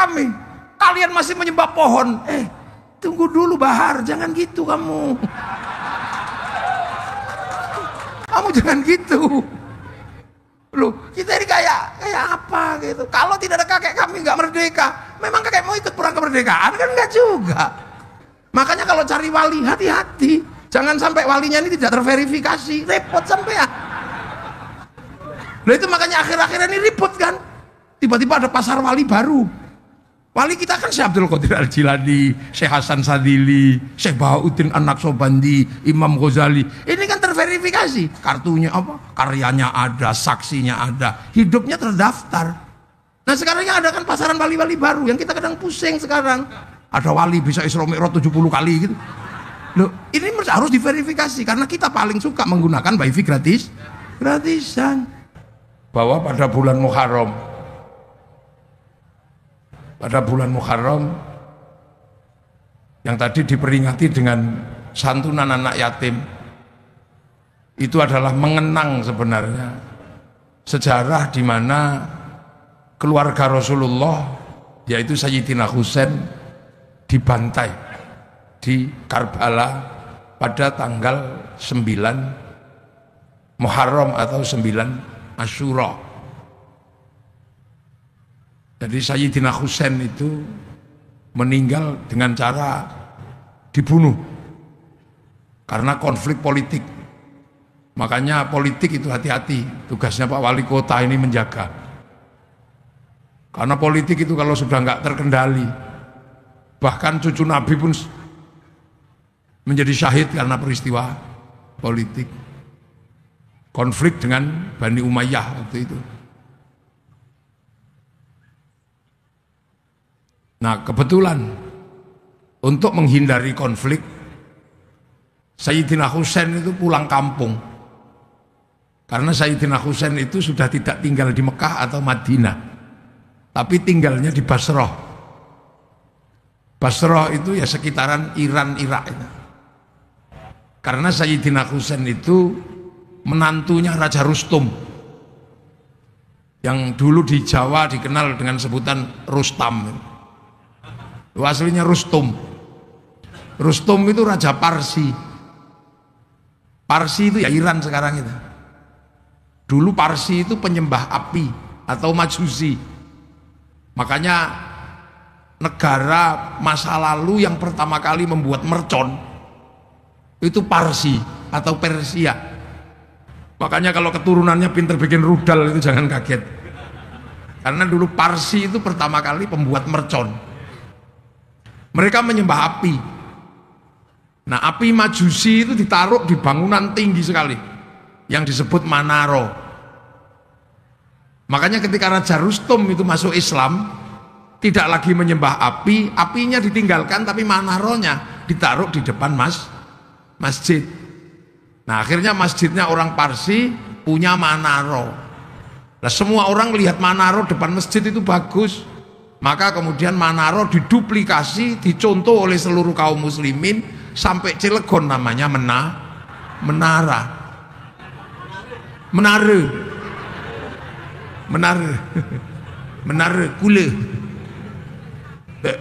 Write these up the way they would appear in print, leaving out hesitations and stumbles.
kami. Kalian masih menyembah pohon. Tunggu dulu Bahar, jangan gitu kamu. Kamu jangan gitu. Loh, kita ini kayak apa gitu. Kalau tidak ada kakek kami nggak merdeka. Memang kakek mau ikut perang kemerdekaan kan enggak juga. Makanya kalau cari wali hati-hati. Jangan sampai walinya ini tidak terverifikasi. Repot sampai ya. Loh, itu makanya akhir-akhir ini ribut kan. Tiba-tiba ada pasar wali baru. Wali kita kan Syekh Abdul Qadir Al-Jilani, Syekh Hasan Sadili, Syekh Bahauddin An-Naqsyabandi, Imam Ghazali. Ini kan terverifikasi. Kartunya apa? Karyanya ada, saksinya ada, hidupnya terdaftar. Nah sekarang yang ada kan pasaran wali-wali baru yang kita kadang pusing sekarang. Ada wali bisa Isra Mi'raj 70 kali gitu. Loh, ini harus diverifikasi karena kita paling suka menggunakan wifi gratisan. Bahwa pada bulan Muharram yang tadi diperingati dengan santunan anak yatim, itu adalah mengenang sebenarnya sejarah di mana keluarga Rasulullah yaitu Sayyidina Husain dibantai di Karbala pada tanggal 9 Muharram atau 9 Asyura. Jadi Sayyidina Husain itu meninggal dengan cara dibunuh karena konflik politik. Makanya politik itu hati-hati, tugasnya Pak Wali Kota ini menjaga. Karena politik itu kalau sudah nggak terkendali, bahkan cucu Nabi pun menjadi syahid karena peristiwa politik. Konflik dengan Bani Umayyah waktu itu. Nah kebetulan untuk menghindari konflik, Sayyidina Husain itu pulang kampung. Karena Sayyidina Husain itu sudah tidak tinggal di Mekah atau Madinah, tapi tinggalnya di Basrah. Basrah itu ya sekitaran Iran, Irak itu. Karena Sayyidina Husain itu menantunya Raja Rustum, yang dulu di Jawa dikenal dengan sebutan Rustam. Aslinya Rustum. Rustum itu Raja Parsi. Parsi itu ya Iran sekarang itu. Dulu Parsi itu penyembah api atau Majusi. Makanya negara masa lalu yang pertama kali membuat mercon itu Parsi atau Persia. Makanya kalau keturunannya pinter bikin rudal itu jangan kaget. Karena dulu Parsi itu pertama kali pembuat mercon. Mereka menyembah api. Nah api Majusi itu ditaruh di bangunan tinggi sekali yang disebut Manaro. Makanya ketika Raja Rustum itu masuk Islam, tidak lagi menyembah api, apinya ditinggalkan tapi Manaronya ditaruh di depan masjid. Nah akhirnya masjidnya orang Parsi punya Manaro. Nah semua orang lihat Manaro depan masjid itu bagus, maka kemudian Manaro diduplikasi, dicontoh oleh seluruh kaum muslimin sampai Cilegon namanya menara kule.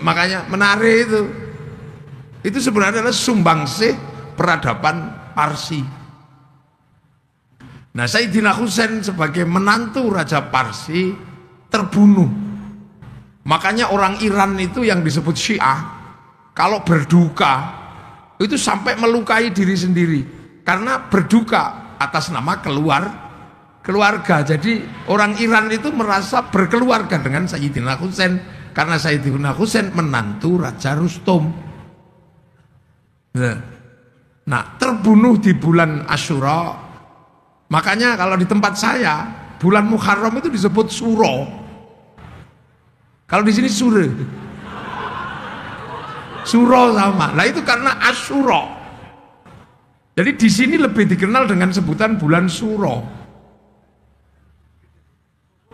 Makanya menara itu sebenarnya adalah sumbangsih peradaban Parsi. Nah Sayyidina Husain sebagai menantu Raja Parsi terbunuh. Makanya orang Iran itu yang disebut Syiah kalau berduka itu sampai melukai diri sendiri karena berduka atas nama keluarga. Jadi orang Iran itu merasa berkeluarga dengan Sayyidina Husain karena Sayyidina Husain menantu Raja Rustum. Nah terbunuh di bulan Asyura. Makanya kalau di tempat saya bulan Muharram itu disebut Suro. Kalau di sini Sure. Suro sama. Nah itu karena Asyura. Jadi di sini lebih dikenal dengan sebutan bulan Suro.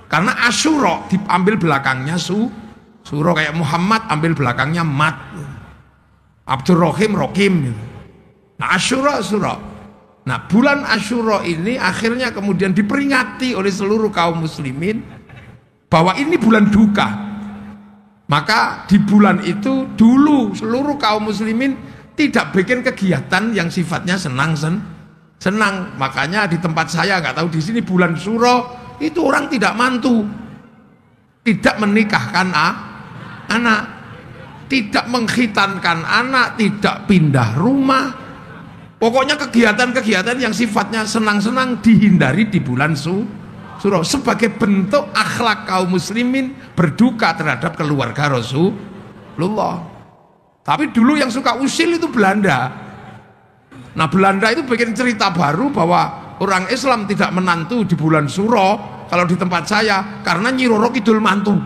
Karena Asyura diambil belakangnya Suro, kayak Muhammad ambil belakangnya Mat. Abdurrahim Rokim. Nah Asyura Suro. Nah bulan Asyura ini akhirnya kemudian diperingati oleh seluruh kaum muslimin bahwa ini bulan duka. Maka di bulan itu dulu seluruh kaum muslimin tidak bikin kegiatan yang sifatnya senang. Makanya di tempat saya, nggak tahu di sini, bulan Suro itu orang tidak mantu, tidak menikahkan anak, tidak mengkhitankan anak, tidak pindah rumah. Pokoknya kegiatan-kegiatan yang sifatnya senang-senang dihindari di bulan Suro sebagai bentuk akhlak kaum muslimin berduka terhadap keluarga Rasulullah. Tapi dulu yang suka usil itu Belanda. Nah, Belanda itu bikin cerita baru bahwa orang Islam tidak menantu di bulan Suro kalau di tempat saya karena Nyi Roro Kidul mantu.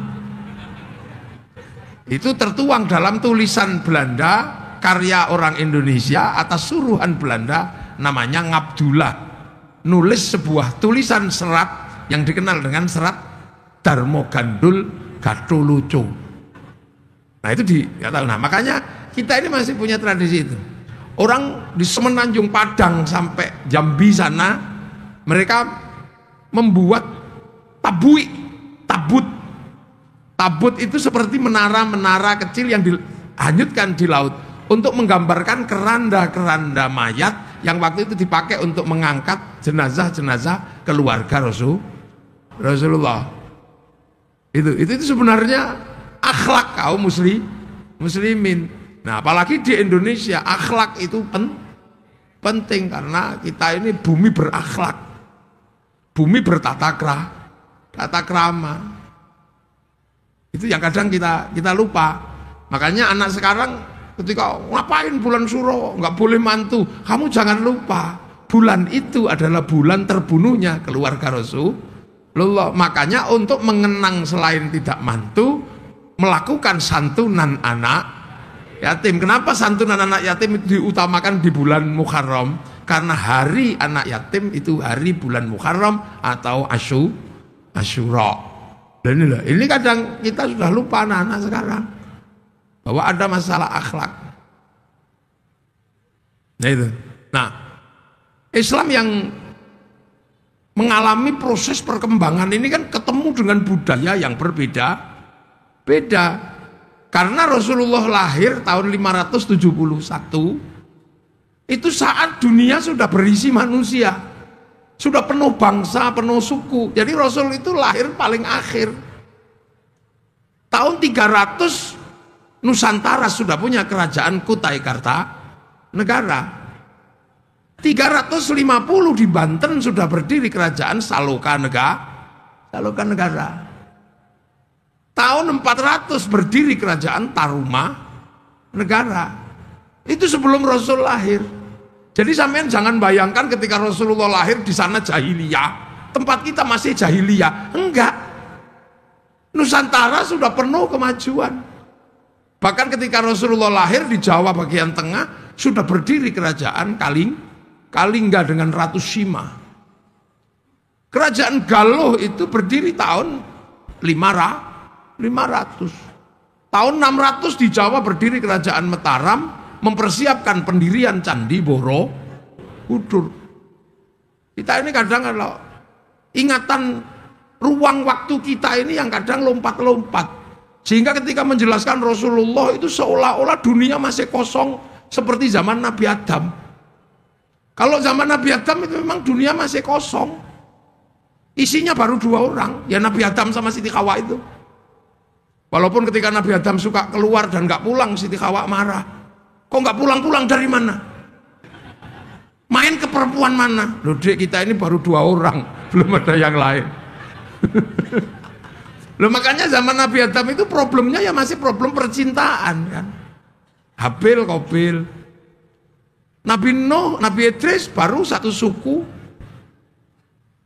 Itu tertuang dalam tulisan Belanda karya orang Indonesia atas suruhan Belanda, namanya Ngabdullah, nulis sebuah tulisan serat yang dikenal dengan serat Darmo Gandul Gatholoco. Nah itu nggak tahu. Nah makanya kita ini masih punya tradisi itu. Orang di Semenanjung Padang sampai Jambi sana, mereka membuat tabut. Tabut itu seperti menara-menara kecil yang dihanyutkan di laut untuk menggambarkan keranda-keranda mayat yang waktu itu dipakai untuk mengangkat jenazah-jenazah keluarga Rasulullah. Itu sebenarnya akhlak kaum muslimin. Nah, apalagi di Indonesia akhlak itu penting karena kita ini bumi berakhlak, bumi bertata krama. Itu yang kadang kita lupa. Makanya anak sekarang ketika ngapain bulan Suro nggak boleh mantu, kamu jangan lupa bulan itu adalah bulan terbunuhnya keluarga Rasulullah. Makanya untuk mengenang selain tidak mantu, melakukan santunan anak yatim. Kenapa santunan anak yatim itu diutamakan di bulan Muharram? Karena hari anak yatim itu hari bulan Muharram atau Asyura. Dan ini kadang kita sudah lupa anak-anak sekarang bahwa ada masalah akhlak. Nah itu. Nah, Islam yang mengalami proses perkembangan ini kan ketemu dengan budaya yang berbeda. Karena Rasulullah lahir tahun 571, itu saat dunia sudah berisi manusia, sudah penuh bangsa, penuh suku. Jadi Rasul itu lahir paling akhir. Tahun 300 Nusantara sudah punya kerajaan Kutai Kartanegara. 350 di Banten sudah berdiri kerajaan Saloka Negara. Tahun 400 berdiri kerajaan Tarumanegara. Itu sebelum Rasul lahir. Jadi sampean jangan bayangkan ketika Rasulullah lahir di sana jahiliyah, tempat kita masih jahiliyah. Enggak. Nusantara sudah penuh kemajuan. Bahkan ketika Rasulullah lahir di Jawa bagian tengah sudah berdiri kerajaan Kalingga dengan Ratu Sima. Kerajaan Galuh itu berdiri tahun 500. Tahun 600 di Jawa berdiri kerajaan Mataram, mempersiapkan pendirian Candi Borobudur. Kita ini kadang kalau ingatan ruang waktu kita ini yang kadang lompat-lompat, sehingga ketika menjelaskan Rasulullah itu seolah-olah dunia masih kosong seperti zaman Nabi Adam. Kalau zaman Nabi Adam itu memang dunia masih kosong, isinya baru 2 orang, ya Nabi Adam sama Siti Hawa itu. Walaupun ketika Nabi Adam suka keluar dan nggak pulang, Siti Hawa marah. Kok nggak pulang-pulang dari mana? Main ke perempuan mana? Loh dek, kita ini baru 2 orang, belum ada yang lain. Loh makanya zaman Nabi Adam itu problemnya ya masih problem percintaan kan. Habil, Qabil. Nabi Nuh, Nabi Idris baru satu suku.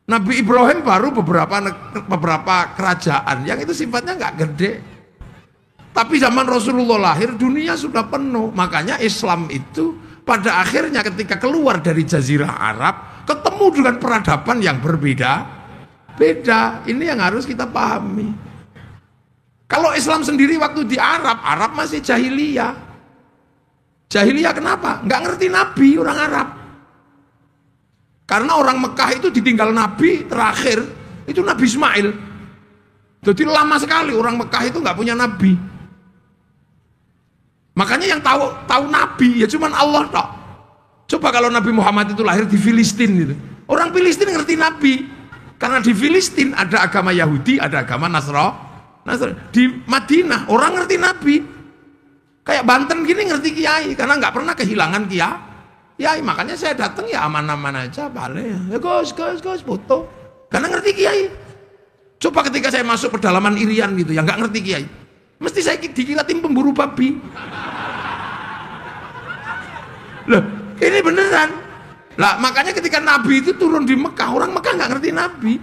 Nabi Ibrahim baru beberapa kerajaan yang itu sifatnya nggak gede. Tapi zaman Rasulullah lahir dunia sudah penuh. Makanya Islam itu pada akhirnya ketika keluar dari Jazirah Arab ketemu dengan peradaban yang berbeda. Ini yang harus kita pahami. Kalau Islam sendiri waktu di Arab masih jahiliyah. Jahiliyah kenapa? Nggak ngerti Nabi orang Arab. Karena orang Mekah itu ditinggal Nabi terakhir itu Nabi Ismail. Jadi lama sekali orang Mekah itu nggak punya Nabi. Makanya yang tahu Nabi ya cuman Allah tok. Coba kalau Nabi Muhammad itu lahir di Filistin gitu. Orang Filistin ngerti Nabi. Karena di Filistin ada agama Yahudi, ada agama Nasrani. Di Madinah orang ngerti Nabi. Kayak Banten gini ngerti kiai karena nggak pernah kehilangan kiai. Makanya saya datang ya aman-aman aja, balik. Ya Gus foto. Karena ngerti kiai. Coba ketika saya masuk pedalaman Irian gitu, yang nggak ngerti kiai, mesti saya dikira tim pemburu babi. Loh, ini beneran. Lah makanya ketika Nabi itu turun di Mekah, orang Mekah nggak ngerti Nabi.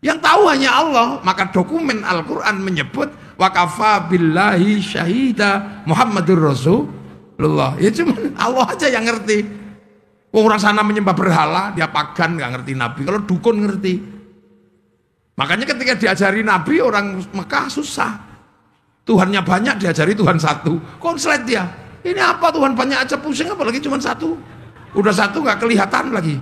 Yang tahu hanya Allah. Maka dokumen Al-Quran menyebut wa kafa billahi syahida Muhammadur Rasulullah. Ya cuma Allah aja yang ngerti. Orang sana menyembah berhala, dia pagan nggak ngerti Nabi. Kalau dukun ngerti. Makanya ketika diajari Nabi, orang Mekah susah. Tuhannya banyak, diajari Tuhan satu. Konslet dia. Ini apa Tuhan banyak aja pusing, apalagi cuma satu. Udah satu nggak kelihatan lagi.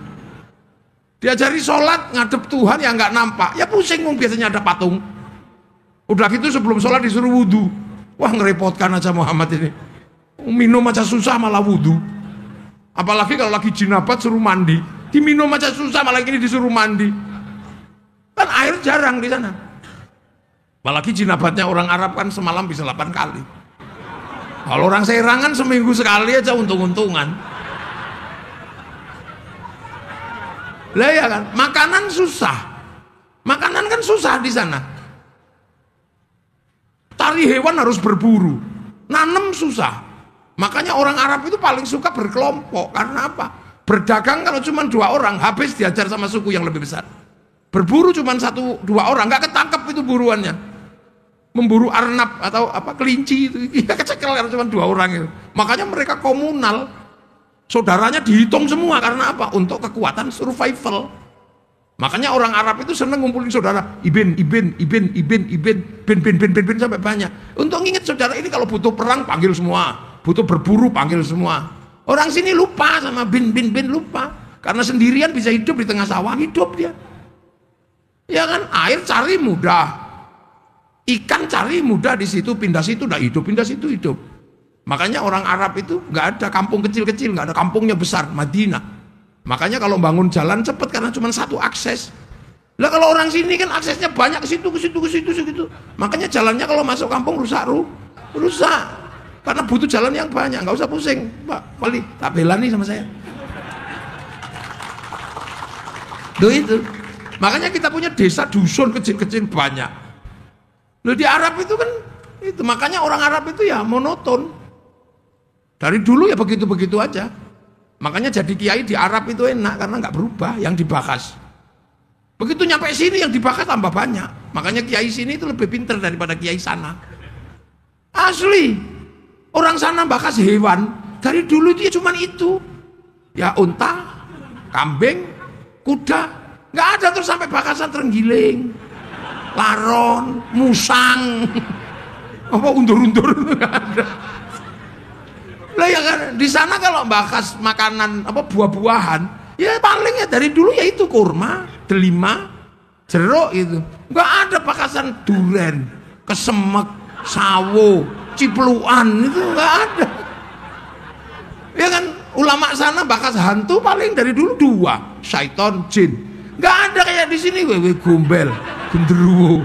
Diajari sholat ngadep Tuhan yang nggak nampak, ya pusing. Biasanya ada patung. Udah gitu sebelum sholat disuruh wudhu. Wah ngerepotkan aja Muhammad ini. Minum aja susah malah wudhu. Apalagi kalau lagi jinabat suruh mandi. Diminum aja susah malah ini disuruh mandi. Kan air jarang di sana. Apalagi jinabatnya orang Arab kan semalam bisa 8 kali. Kalau orang Serangan seminggu sekali aja untung-untungan. Lah ya kan, makanan susah. Makanan kan susah di sana. Cari hewan harus berburu. Nanem susah. Makanya orang Arab itu paling suka berkelompok. Karena apa? Berdagang kalau cuma 2 orang, habis diajar sama suku yang lebih besar. Berburu cuma 1-2 orang, nggak ketangkep itu buruannya. Memburu arnab atau apa kelinci itu, ya kecekel karena cuma 2 orang itu. Makanya mereka komunal. Saudaranya dihitung semua karena apa? Untuk kekuatan survival. Makanya orang Arab itu seneng ngumpulin saudara. Ibin sampai banyak. Untuk nginget saudara ini kalau butuh perang panggil semua, butuh berburu panggil semua. Orang sini lupa sama bin lupa. Karena sendirian bisa hidup di tengah sawah, hidup dia. Ya kan, air cari mudah, ikan cari mudah di situ, pindah situ udah hidup, pindah situ hidup. Makanya orang Arab itu nggak ada kampung kecil-kecil, nggak ada kampungnya besar, Madinah. Makanya kalau bangun jalan cepet karena cuma 1 akses. Lah kalau orang sini kan aksesnya banyak ke situ. Makanya jalannya kalau masuk kampung rusak. Karena butuh jalan yang banyak, nggak usah pusing, Pak Wali. Tak bela nih sama saya. Tuh itu. Makanya kita punya desa dusun kecil-kecil banyak. Loh di Arab itu kan itu, makanya orang Arab itu ya monoton. Dari dulu ya begitu-begitu aja. Makanya jadi kiai di Arab itu enak karena nggak berubah yang dibahas. Begitu nyampe sini yang dibahas tambah banyak. Makanya kiai sini itu lebih pintar daripada kiai sana. Asli. Orang sana bahas hewan. Dari dulu dia cuma itu. Ya unta, kambing, kuda. Nggak ada terus sampai bakasan terenggiling, laron, musang, apa undur-undur, nggak ada. Lah ya kan di sana kalau bahas makanan apa buah-buahan, ya paling ya dari dulu ya itu kurma, delima, jeruk itu. Nggak ada bakasan duren, kesemek, sawo, cipluan itu nggak ada. Ya kan ulama sana bahas hantu paling dari dulu 2, syaiton, jin. Nggak ada kayak di sini wewe gombel, genderuwo,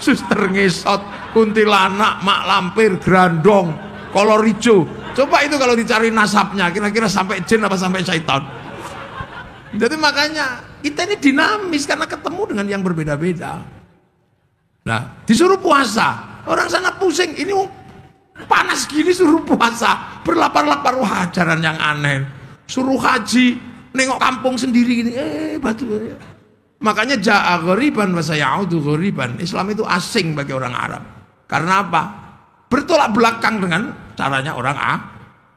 suster ngesot, kuntilanak, mak lampir, grandong, kolor hijau. Coba itu kalau dicari nasabnya, kira-kira sampai jin apa sampai syaitan. Jadi makanya kita ini dinamis karena ketemu dengan yang berbeda-beda. Nah, disuruh puasa, orang sana pusing. Ini panas gini suruh puasa, berlapar-lapar, wah ajaran yang aneh. Suruh haji, nengok kampung sendiri gini, batu. Makanya ja'a ghoriban wa sayaudu ghoriban. Islam itu asing bagi orang Arab. Karena apa? Bertolak belakang dengan caranya orang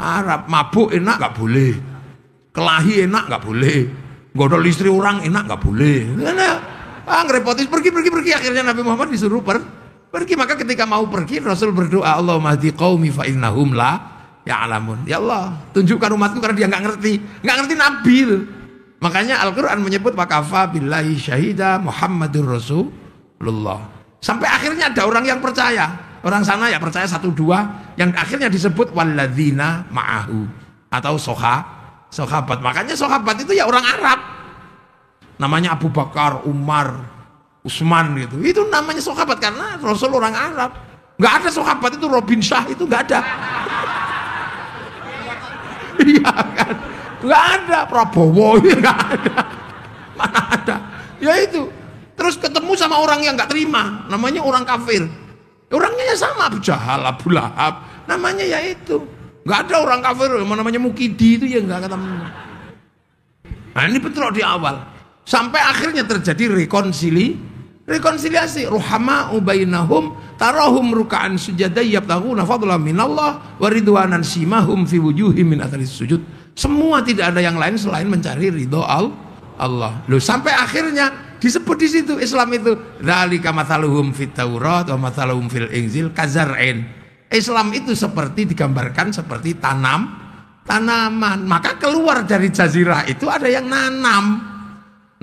Arab. Mabuk enak nggak boleh, kelahi enak nggak boleh, godol istri orang enak nggak boleh. Ngerepotis pergi. Akhirnya Nabi Muhammad disuruh pergi. Maka ketika mau pergi Rasul berdoa, Allahumma hdi qaumi fa innahum la ya'lamun. Ya Allah, tunjukkan umatku karena dia nggak ngerti Nabi. Makanya Al-Quran menyebut wa kafa billahi syahida Muhammadur Rasulullah. Sampai akhirnya ada orang yang percaya. Orang sana ya percaya 1 2 yang akhirnya disebut walladzina ma'ahu atau sahabat. Makanya sahabat itu ya orang Arab. Namanya Abu Bakar, Umar, Utsman gitu. Itu namanya sahabat karena Rasul orang Arab. Nggak ada sahabat itu Robin Shah itu nggak ada. Iya kan? Nggak ada Prabowo itu nggak ada. Mana ada? Ya itu. Terus ketemu sama orang yang nggak terima, namanya orang kafir. Orangnya ya sama Abu Jahal, Abu Lahab, namanya ya itu. Nggak ada orang kafir yang namanya Mukidi itu ya nggak ketemu. Nah ini bentrok di awal. Sampai akhirnya terjadi rekonsiliasi. Ruhama'u bainahum tarahum ruka'an sujada yabtaghuna fadlan minallah wa ridwanan simahum fi wujuhim min atharis sujud. Semua tidak ada yang lain selain mencari ridho Allah. Loh, sampai akhirnya disebut di situ Islam itu dzalika mathaluhum fit Taurat wa mathaluhum fil Injil kazar'in. Islam itu seperti digambarkan seperti tanaman. Maka keluar dari jazirah itu ada yang nanam.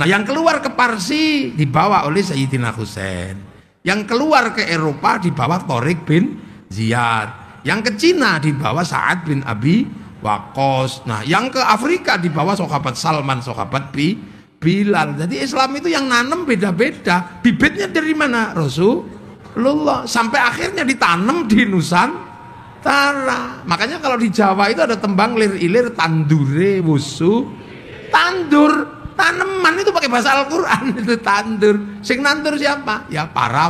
Nah yang keluar ke Parsi dibawa oleh Sayyidina Husain. Yang keluar ke Eropa dibawa Tariq bin Ziyad. Yang ke Cina dibawa Sa'ad bin Abi Waqqas. Nah yang ke Afrika dibawa sahabat Salman, sahabat Bilal. Jadi Islam itu yang nanam beda-beda. Bibitnya dari mana? Rasulullah. Sampai akhirnya ditanam di Nusantara. Makanya kalau di Jawa itu ada tembang lir-ilir tandure wusu. Tandur. Tanaman itu pakai bahasa Al-Quran itu tandur. Sing nandur siapa? Ya para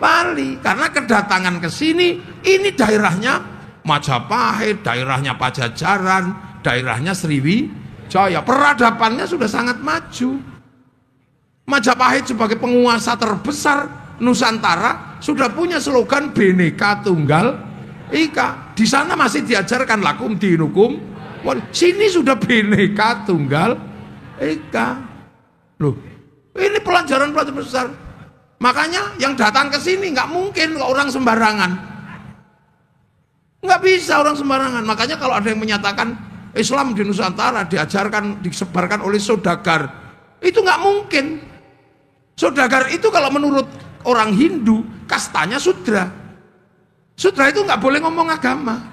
wali. Karena kedatangan ke sini, ini daerahnya Majapahit, daerahnya Pajajaran, daerahnya Sriwijaya. Peradabannya sudah sangat maju. Majapahit sebagai penguasa terbesar Nusantara sudah punya slogan Bhinneka Tunggal Ika. Di sana masih diajarkan lakum dinukum. Sini sudah Bhinneka Tunggal Ika. Loh, ini pelajaran besar. Makanya yang datang ke sini nggak mungkin orang sembarangan. Nggak bisa orang sembarangan. Makanya kalau ada yang menyatakan Islam di Nusantara diajarkan, disebarkan oleh saudagar, itu nggak mungkin. Saudagar itu kalau menurut orang Hindu kastanya sudra. Sudra itu nggak boleh ngomong agama.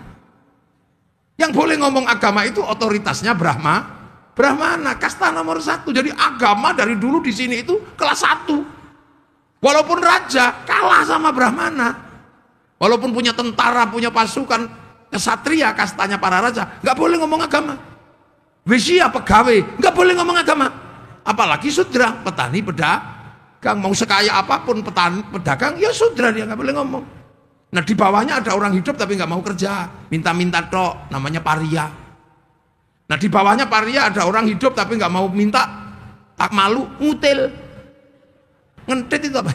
Yang boleh ngomong agama itu otoritasnya Brahmana, kasta nomor 1. Jadi agama dari dulu di sini itu kelas 1. Walaupun raja kalah sama Brahmana. Walaupun punya tentara, punya pasukan, kesatria kastanya para raja, nggak boleh ngomong agama. Wisya pegawai, nggak boleh ngomong agama. Apalagi sudra, petani, pedagang, mau sekaya apapun petani, pedagang, ya sudra dia nggak boleh ngomong. Nah di bawahnya ada orang hidup tapi nggak mau kerja, minta-minta tok, namanya paria. Nah di bawahnya paria ada orang hidup tapi nggak mau minta, tak malu, ngutil, ngentit itu apa?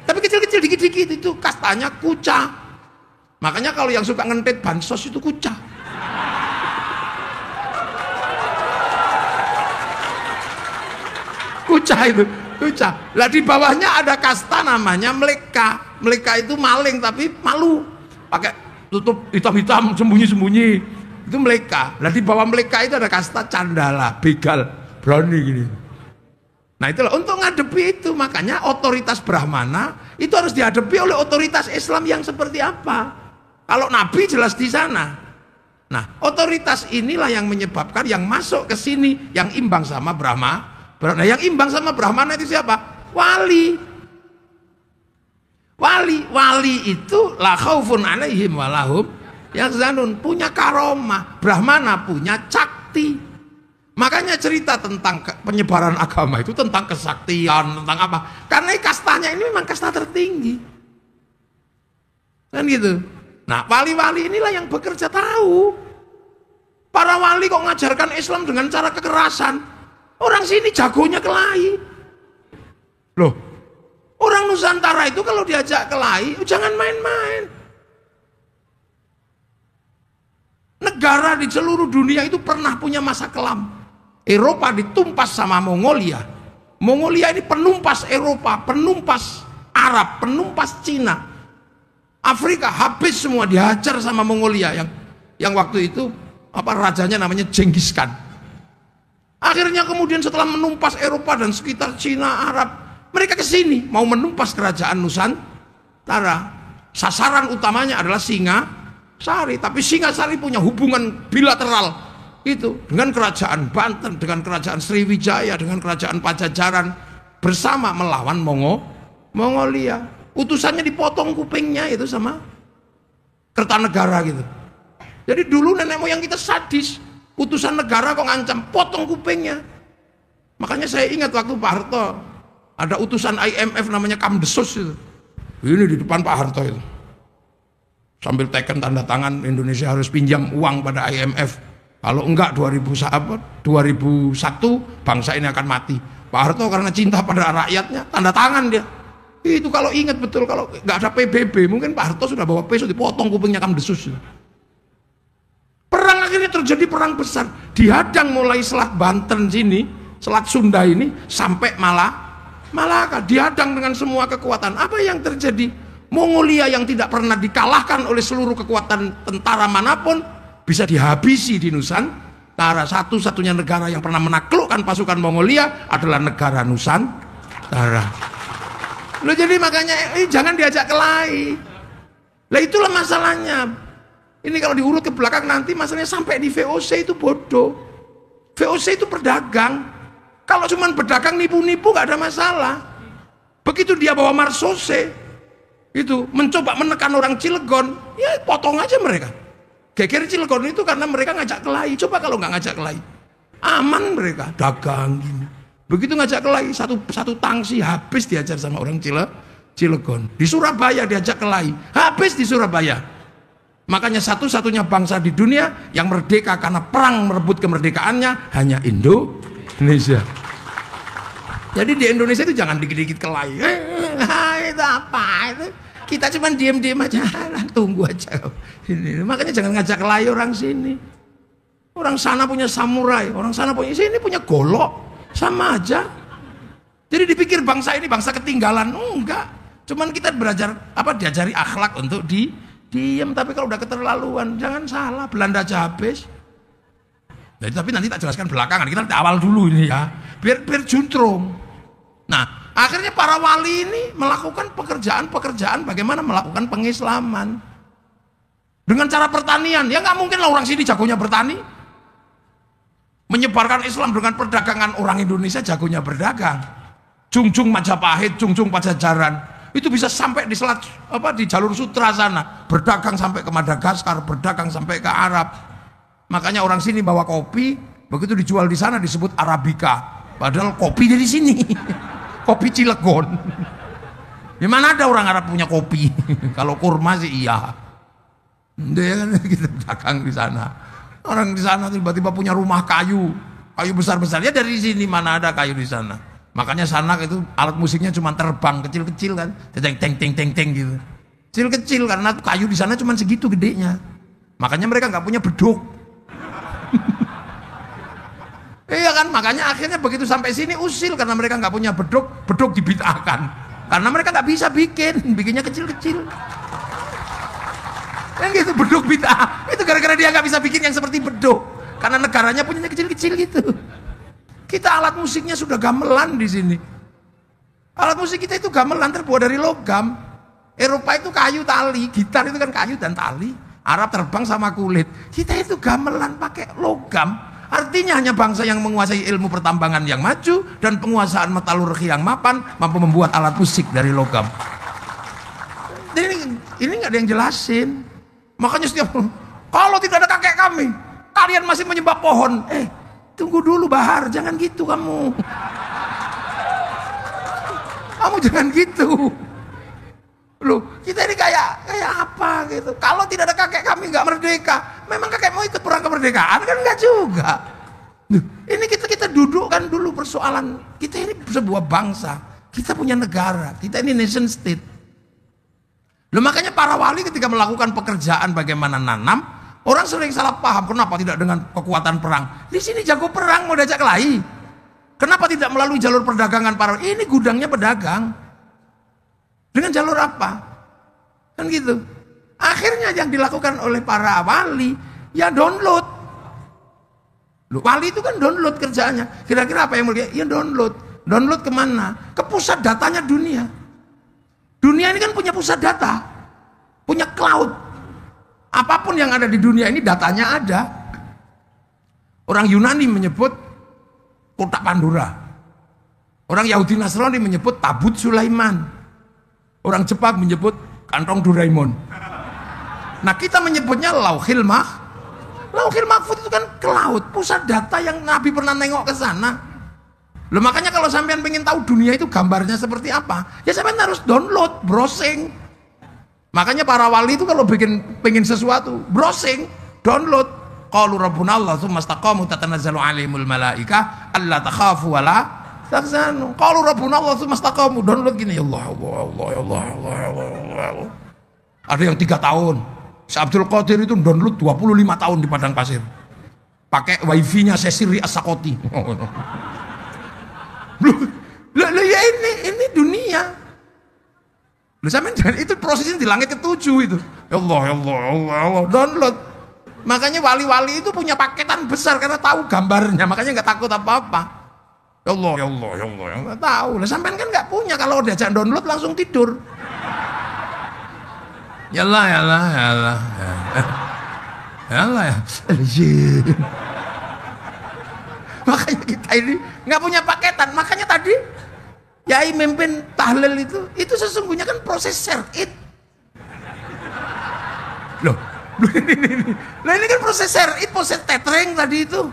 Tapi kecil-kecil, dikit-dikit itu kastanya kuca. Makanya kalau yang suka ngentit bansos itu kuca. Kuca itu, kuca. Lah di bawahnya ada kasta namanya meleka. Meleka itu maling tapi malu, pakai tutup hitam-hitam, sembunyi-sembunyi. Itu meleka. Nah di bawah meleka itu ada kasta candala, begal, berani gini. Nah itulah untuk ngadepi itu. Makanya otoritas Brahmana itu harus dihadapi oleh otoritas Islam yang seperti apa. Kalau Nabi jelas di sana. Nah otoritas inilah yang menyebabkan yang masuk ke sini yang imbang sama Brahma. Nah yang imbang sama Brahmana itu siapa? Wali. Wali itu la khaufun alaihim walahum yang zanun, punya karomah. Brahmana punya cakti. Makanya cerita tentang penyebaran agama itu tentang kesaktian, tentang apa? Karena kastanya ini memang kasta tertinggi. Kan gitu. Nah, wali-wali inilah yang bekerja tahu. Para wali kok ngajarkan Islam dengan cara kekerasan. Orang sini jagonya kelahi. Loh, orang Nusantara itu kalau diajak kelahi, jangan main-main. Negara di seluruh dunia itu pernah punya masa kelam. Eropa ditumpas sama Mongolia. Mongolia ini penumpas Eropa, penumpas Arab, penumpas Cina. Afrika habis semua, dihajar sama Mongolia yang waktu itu rajanya namanya Genghis Khan. Akhirnya kemudian setelah menumpas Eropa dan sekitar Cina, Arab, mereka ke sini mau menumpas kerajaan Nusantara. sasaran utamanya adalah Singasari. Tapi Singasari punya hubungan bilateral itu dengan kerajaan Banten, dengan kerajaan Sriwijaya, dengan kerajaan Pajajaran bersama melawan Mongolia. Utusannya dipotong kupingnya itu sama Kertanegara gitu. Jadi dulu nenek moyang kita sadis, utusan negara kok ngancam potong kupingnya. Makanya saya ingat waktu Pak Harto ada utusan IMF namanya Kamdesus itu. Ini di depan Pak Harto itu. Sambil teken tanda tangan Indonesia harus pinjam uang pada IMF. Kalau enggak 2001 bangsa ini akan mati. Pak Harto karena cinta pada rakyatnya tanda tangan dia. Itu kalau ingat betul, kalau nggak ada PBB mungkin Pak Harto sudah bawa pisau dipotong kupingnya Kamdesus. Perang akhirnya terjadi perang besar, dihadang mulai Selat Banten sini, Selat Sunda ini sampai Malaka, dihadang dengan semua kekuatan. Apa yang terjadi? Mongolia yang tidak pernah dikalahkan oleh seluruh kekuatan tentara manapun bisa dihabisi di Nusantara. Satu-satunya negara yang pernah menaklukkan pasukan Mongolia adalah negara Nusantara. Loh, jadi makanya jangan diajak kelahi. Lah itulah masalahnya. Ini kalau diurut ke belakang nanti masalahnya sampai di VOC itu bodoh. VOC itu pedagang. Kalau cuma pedagang nipu-nipu gak ada masalah. Begitu dia bawa Marsose itu mencoba menekan orang Cilegon, ya potong aja mereka. Geger Cilegon itu karena mereka ngajak kelahi. Coba kalau nggak ngajak kelahi, aman mereka dagang gini. Begitu ngajak kelahi, satu tangsi habis diajar sama orang Cilegon. Di Surabaya diajak kelahi, habis di Surabaya. Makanya satu-satunya bangsa di dunia yang merdeka karena perang merebut kemerdekaannya hanya Indonesia. Jadi di Indonesia itu jangan dikit-dikit kelahi. Itu apa itu? Kita cuma diem-diem aja, tunggu aja. Ini. Makanya jangan ngajak kelahi orang sini. Orang sana punya samurai, orang sana punya, sini punya golok. Sama aja. Jadi dipikir bangsa ini bangsa ketinggalan. Enggak. Cuman kita belajar diajari akhlak untuk diem. Tapi kalau udah keterlaluan, jangan salah, Belanda aja habis. Jadi, tapi nanti tak jelaskan belakangan. Kita awal dulu ini ya. Biar juntrung. Nah, akhirnya para wali ini melakukan pekerjaan bagaimana melakukan pengislaman. Dengan cara pertanian. Ya nggak mungkin lah orang sini jagonya bertani. Menyebarkan Islam dengan perdagangan, orang Indonesia jagonya berdagang. Jungjung Majapahit, Jungjung Pajajaran itu bisa sampai di di jalur sutra sana, berdagang sampai ke Madagaskar, berdagang sampai ke Arab. Makanya orang sini bawa kopi, begitu dijual di sana disebut Arabica, padahal kopi dari sini. Kopi Cilegon. Di mana ada orang Arab punya kopi? Kalau kurma sih iya. Dia kan kita dagang di sana. Orang di sana tiba-tiba punya rumah kayu besar-besar. Ya dari sini mana ada kayu di sana. Makanya sanak itu alat musiknya cuma terbang kecil-kecil kan, teng gitu. Kecil-kecil karena kayu di sana cuma segitu gedenya. Makanya mereka nggak punya beduk. Iya kan, makanya akhirnya begitu sampai sini usil karena mereka nggak punya beduk dibid'ahkan. Karena mereka nggak bisa bikinnya kecil-kecil. Yang gitu beduk bid'ah. Itu gara-gara dia nggak bisa bikin yang seperti beduk. Karena negaranya punyanya kecil-kecil gitu. Kita alat musiknya sudah gamelan di sini. Alat musik kita itu gamelan terbuat dari logam. Eropa itu kayu tali, gitar itu kan kayu dan tali. Arab terbang sama kulit. Kita itu gamelan pakai logam. Artinya hanya bangsa yang menguasai ilmu pertambangan yang maju dan penguasaan metalurgi yang mapan mampu membuat alat musik dari logam. Ini nggak ada yang jelasin. Makanya setiap kalau tidak ada kakek kami, kalian masih menyembah pohon. Tunggu dulu Bahar, jangan gitu kamu. Kamu jangan gitu. Loh, kita ini kayak apa gitu. Kalau tidak ada kakek kami nggak merdeka. Memang kakek mau ikut perang kemerdekaan kan nggak juga. Loh, ini kita dudukkan dulu persoalan. Kita ini sebuah bangsa. Kita punya negara. Kita ini nation state. Loh, makanya para wali ketika melakukan pekerjaan bagaimana nanam, orang sering salah paham. Kenapa tidak dengan kekuatan perang? Di sini jago perang mau diajak kelahi. Kenapa tidak melalui jalur perdagangan para? Ini gudangnya pedagang. Dengan jalur apa? Kan gitu. Akhirnya yang dilakukan oleh para wali, ya download. Loh, wali itu kan download kerjaannya. Kira-kira apa yang mau dia? Ya download. Download kemana? Ke pusat datanya dunia. Dunia ini kan punya pusat data. punya cloud. Apapun yang ada di dunia ini datanya ada. Orang Yunani menyebut kotak Pandora. Orang Yahudi Nasrani menyebut tabut Sulaiman. Orang Jepang menyebut kantong Doraemon. Nah kita menyebutnya Lauhil Mahfuz itu kan cloud, pusat data yang Nabi pernah nengok ke sana. Loh makanya kalau sampean pengen tahu dunia itu gambarnya seperti apa, ya sampean harus download, browsing. Makanya para wali itu kalau pengen sesuatu, browsing, download. Qalu rabbuna Allah tsumma istaqamu tatanazzalu alaihimul malaikah alla takhafu wa la tahzanu. Qalu rabbuna Allah tsumma istaqamu, download gini, ya Allah Allah Allah Allah Allah Allah. Ada yang 3 tahun. Si Abdul Qadir itu download 25 tahun di padang pasir. Pakai wifi-nya Sesiri As-Sakoti. Loh ya ini dunia. Loh sampean itu prosesnya di langit ke-7 itu. Ya Allah ya Allah ya Allah, ya Allah. Download. Makanya wali-wali itu punya paketan besar karena tahu gambarnya, makanya nggak takut apa-apa. Ya Allah ya Allah ya Allah, ya nggak tahu. Lah sampean kan nggak punya, kalau diajak download langsung tidur. Yalah yalah yalah. Yalah ya. Makanya kita ini nggak punya paketan. Makanya tadi Yai mimpin tahlil itu sesungguhnya kan proses share it. Loh ini kan proses share it, proses tethering tadi itu.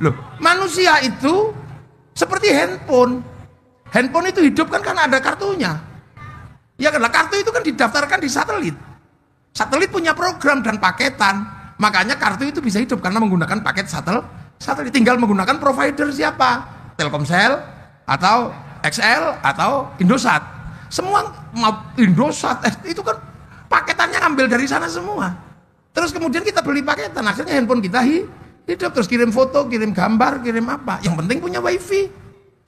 Loh, manusia itu seperti handphone. Handphone itu hidup kan karena ada kartunya. Ya kan, kartu itu kan didaftarkan di satelit. Satelit punya program dan paketan. Makanya kartu itu bisa hidup karena menggunakan paket satelit. Tinggal menggunakan provider siapa? Telkomsel atau XL atau Indosat. Semua Indosat itu kan paketannya ngambil dari sana semua. Terus kemudian kita beli paketan, akhirnya handphone kita hidup, terus kirim foto, kirim gambar, kirim apa. Yang penting punya wifi.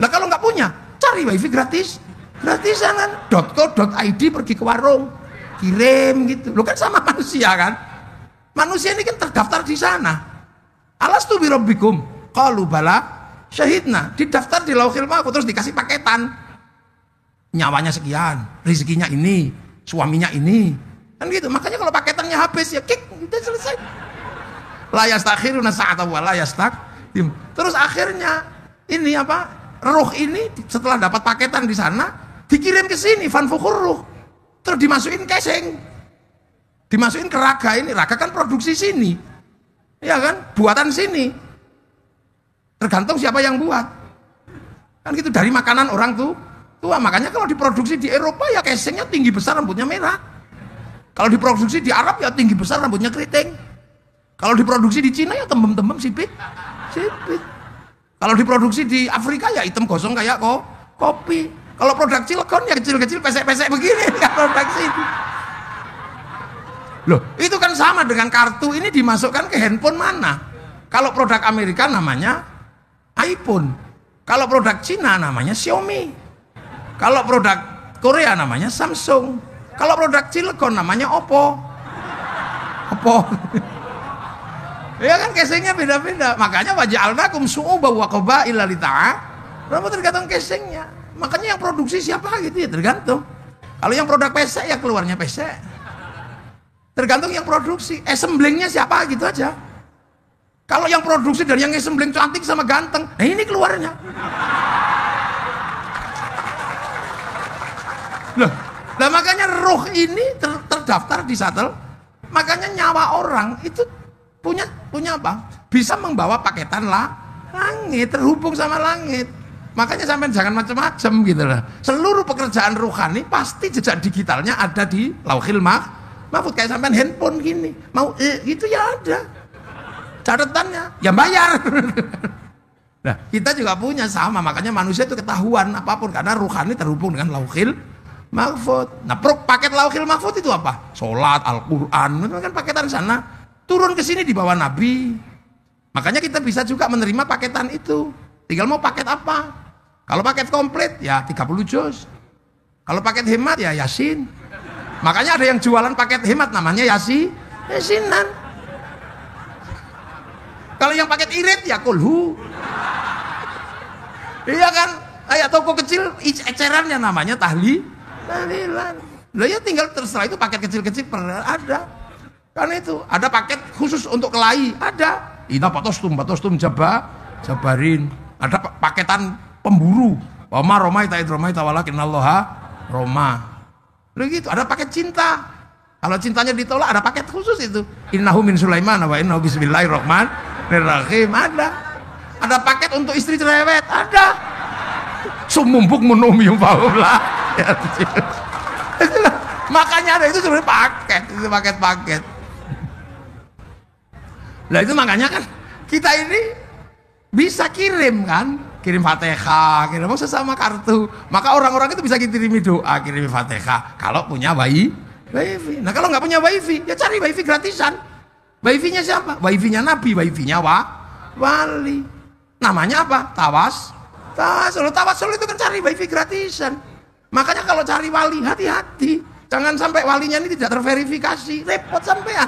Lah kalau nggak punya, cari wifi gratisan kan. .co.id, pergi ke warung, kirim gitu. Lo kan sama manusia kan. Manusia ini kan terdaftar di sana. Alastu birabbikum qalu bala syahidna. Didaftar di Lauhil Mahfuz, terus dikasih paketan. Nyawanya sekian, rezekinya ini, suaminya ini. Kan gitu. Makanya kalau paketannya habis ya kick, udah selesai. La yastakhiruna sa'atan wa la yastaqdim. Terus akhirnya ini apa? Ruh ini setelah dapat paketan di sana dikirim ke sini, fanfukhur ruh. Terus dimasukin casing. Dimasukin ke raga ini. Raga kan produksi sini. Ya kan? Buatan sini. Tergantung siapa yang buat. Kan gitu, dari makanan orang tuh tua. Makanya kalau diproduksi di Eropa ya casingnya tinggi besar, rambutnya merah. Kalau diproduksi di Arab ya tinggi besar, rambutnya keriting. Kalau diproduksi di Cina ya tembem-tembem sipit. Kalau diproduksi di Afrika ya hitam gosong kayak kopi. Kalau produk Cilegon ya kecil-kecil pesek-pesek begini kan produksi itu. Loh, itu kan sama dengan kartu ini dimasukkan ke handphone mana? Kalau produk Amerika namanya iPhone. Kalau produk Cina namanya Xiaomi. Kalau produk Korea namanya Samsung. Kalau produk Cilegon namanya Oppo. Ya kan casingnya beda-beda. Makanya waja'alnakum syu'uban wa qabaila lita'arafu, tergantung casingnya. Makanya yang produksi siapa gitu ya tergantung. Kalau yang produk pesek ya keluarnya pesek. Tergantung yang produksi. Assemblingnya siapa gitu aja. Kalau yang produksi dan yang assembling cantik sama ganteng, nah ini keluarnya. Nah makanya ruh ini terdaftar di satel. Makanya nyawa orang itu punya apa? Bisa membawa paketan langit, terhubung sama langit. Makanya sampai jangan macam-macam gitu lah. Seluruh pekerjaan ruhani pasti jejak digitalnya ada di Lauhil Mahfuz. Kayak sampai handphone gini, mau gitu ya ada catatannya, ya bayar. Nah kita juga punya sama. Makanya manusia itu ketahuan apapun karena ruhani terhubung dengan Lauhil Mahfuz. Nah paket Lauhil Mahfuz itu apa? Sholat, Al-Quran, itu kan paketan sana. Turun ke sini di bawah Nabi. Makanya kita bisa juga menerima paketan itu. Tinggal mau paket apa? Kalau paket komplit ya 30 juz. Kalau paket hemat ya Yasin. Makanya ada yang jualan paket hemat namanya Yasinan. Kalau yang paket irit ya kulhu. Iya kan? Kayak toko kecil ecerannya namanya tahlilan. Lah ya tinggal terserah itu paket kecil-kecil ada. Karena itu ada paket khusus untuk kelahi, ada. Ina patostum jabarin. Ada paketan pemburu. Wama romaita id romaita walakinnallaha roma. Lalu gitu, ada paket cinta. Kalau cintanya ditolak ada paket khusus itu. Innahu min Sulaiman wa innahu bismillahirrahmanirrahim. Ada paket untuk istri cerewet, ada. Sumumbuk menumium paula. Ya, makanya ada itu sebenarnya paket, itu paket-paket. Lah itu makanya kan kita ini bisa kirim kan, kirim Fatihah, kirim sesama kartu. Maka orang-orang itu bisa kirimi doa, kirim Fatihah kalau punya wifi. Nah kalau nggak punya wifi, ya cari wifi gratisan. Wifi-nya siapa? Wifi-nya Nabi, wifi-nya wali. Namanya apa? Tawasul itu kan cari wifi gratisan. Makanya kalau cari wali hati-hati. Jangan sampai walinya ini tidak terverifikasi, repot sampean.